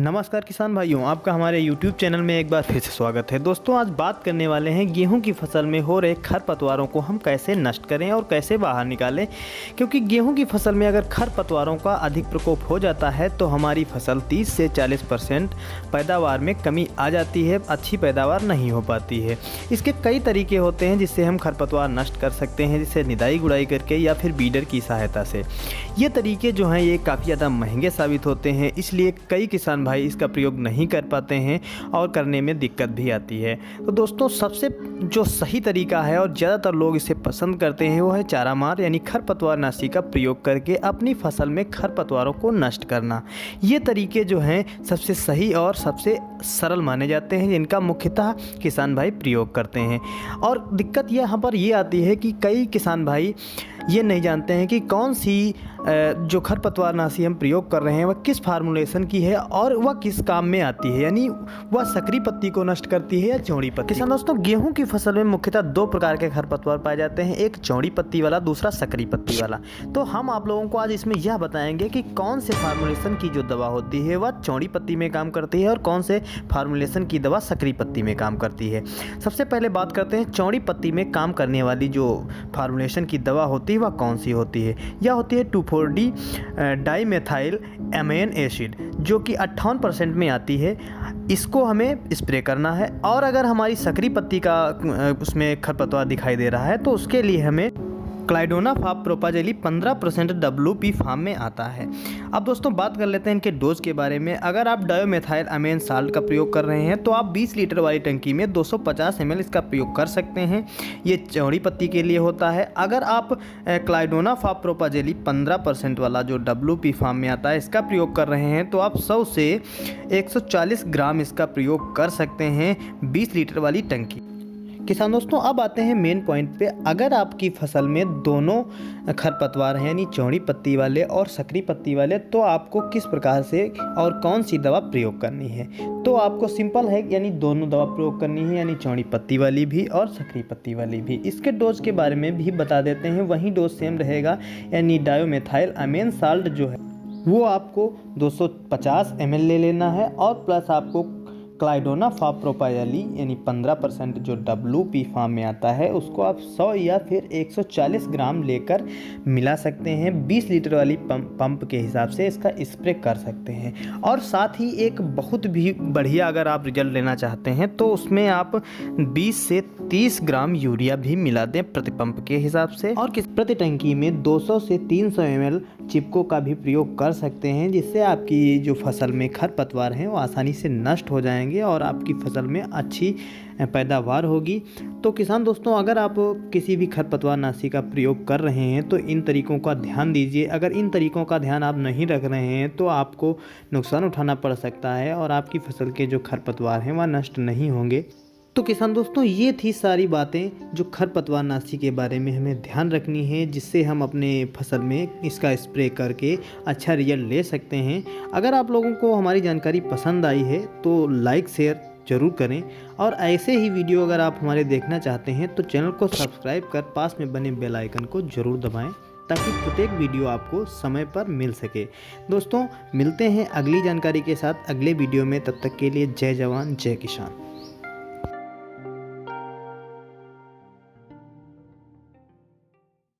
नमस्कार किसान भाइयों, आपका हमारे YouTube चैनल में एक बार फिर से स्वागत है। दोस्तों, आज बात करने वाले हैं गेहूं की फसल में हो रहे खरपतवारों को हम कैसे नष्ट करें और कैसे बाहर निकालें। क्योंकि गेहूं की फसल में अगर खरपतवारों का अधिक प्रकोप हो जाता है तो हमारी फसल 30 से 40% पैदावार में कमी आ जाती है, अच्छी पैदावार नहीं हो पाती है। इसके कई तरीके होते हैं जिससे हम खरपतवार नष्ट कर सकते हैं, जिससे निदाई गुड़ाई करके या फिर बीडर की सहायता से। ये तरीके जो हैं ये काफ़ी ज़्यादा महंगे साबित होते हैं, इसलिए कई किसान भाई इसका प्रयोग नहीं कर पाते हैं और करने में दिक्कत भी आती है। तो दोस्तों, सबसे जो सही तरीका है और ज़्यादातर लोग इसे पसंद करते हैं वो है चारामार यानी खरपतवार नाशी का प्रयोग करके अपनी फसल में खरपतवारों को नष्ट करना। ये तरीके जो हैं सबसे सही और सबसे सरल माने जाते हैं, जिनका मुख्यतः किसान भाई प्रयोग करते हैं। और दिक्कत यहाँ पर ये आती है कि कई किसान भाई ये नहीं जानते हैं कि कौन सी जो खरपतवार नाशी हम प्रयोग कर रहे हैं वह किस फार्मूलेशन की है और वह किस काम में आती है, यानी वह सकरी पत्ती को नष्ट करती है या चौड़ी पत्ती। किसान दोस्तों, गेहूं की फसल में मुख्यतः दो प्रकार के खरपतवार पाए जाते हैं, एक चौड़ी पत्ती वाला, दूसरा सकरी पत्ती वाला। तो हम आप लोगों को आज इसमें यह बताएंगे कि कौन से फार्मूलेशन की जो दवा होती है वह चौड़ी पत्ती में काम करती है और कौन से फार्मूलेशन की दवा सकरी पत्ती में काम करती है। सबसे पहले बात करते हैं चौड़ी पत्ती में काम करने वाली जो फार्मूलेशन की दवा होती है वह कौन सी होती है। यह होती है 2,4-D डाइमेथाइल एमाइन एसिड, जो कि 58% में आती है। इसको हमें स्प्रे करना है। और अगर हमारी सकरी पत्ती का उसमें खरपतवार दिखाई दे रहा है तो उसके लिए हमें क्लाइडोनाफाप प्रोपाजेली 15% WP फार्म में आता है। अब दोस्तों, बात कर लेते हैं इनके डोज के बारे में। अगर आप डायोमेथाइल अमेन साल्ट का प्रयोग कर रहे हैं तो आप 20 लीटर वाली टंकी में 250 ml इसका प्रयोग कर सकते हैं। ये चौड़ी पत्ती के लिए होता है। अगर आप क्लाइडोनाफाप प्रोपाजेली 15% वाला जो WP फार्म में आता है इसका प्रयोग कर रहे हैं तो आप 100 से 140 ग्राम इसका प्रयोग कर सकते हैं 20 लीटर वाली टंकी। किसान दोस्तों, अब आते हैं मेन पॉइंट पे। अगर आपकी फसल में दोनों खरपतवार हैं यानी चौड़ी पत्ती वाले और सकरी पत्ती वाले, तो आपको किस प्रकार से और कौन सी दवा प्रयोग करनी है। तो आपको सिंपल है, यानी दोनों दवा प्रयोग करनी है, यानी चौड़ी पत्ती वाली भी और सकरी पत्ती वाली भी। इसके डोज के बारे में भी बता देते हैं, वही डोज सेम रहेगा। यानी डायोमेथाइल अमेन साल्ट जो है वो आपको 250 ml ले लेना है और प्लस आपको क्लाइडोनाफाप प्रोपाजेली यानी 15% जो WP फार्म में आता है उसको आप 100 या फिर 140 ग्राम लेकर मिला सकते हैं। 20 लीटर वाली पंप के हिसाब से इसका स्प्रे कर सकते हैं। और साथ ही एक बहुत भी बढ़िया अगर आप रिजल्ट लेना चाहते हैं तो उसमें आप 20 से 30 ग्राम यूरिया भी मिला दें प्रति पंप के हिसाब से। और प्रति टंकी में 200 से 300 ml चिपको का भी प्रयोग कर सकते हैं, जिससे आपकी जो फसल में खरपतवार हैं वो आसानी से नष्ट हो जाएंगे और आपकी फसल में अच्छी पैदावार होगी। तो किसान दोस्तों, अगर आप किसी भी खरपतवार नाशी का प्रयोग कर रहे हैं तो इन तरीकों का ध्यान दीजिए। अगर इन तरीकों का ध्यान आप नहीं रख रहे हैं तो आपको नुकसान उठाना पड़ सकता है और आपकी फसल के जो खरपतवार हैं वह नष्ट नहीं होंगे। तो किसान दोस्तों, ये थी सारी बातें जो खरपतवार नाशी के बारे में हमें ध्यान रखनी है, जिससे हम अपने फसल में इसका स्प्रे करके अच्छा रिजल्ट ले सकते हैं। अगर आप लोगों को हमारी जानकारी पसंद आई है तो लाइक शेयर ज़रूर करें और ऐसे ही वीडियो अगर आप हमारे देखना चाहते हैं तो चैनल को सब्सक्राइब कर पास में बने बेल आइकन को ज़रूर दबाएं, ताकि प्रत्येक वीडियो आपको समय पर मिल सके। दोस्तों, मिलते हैं अगली जानकारी के साथ अगले वीडियो में। तब तक के लिए जय जवान जय किसान।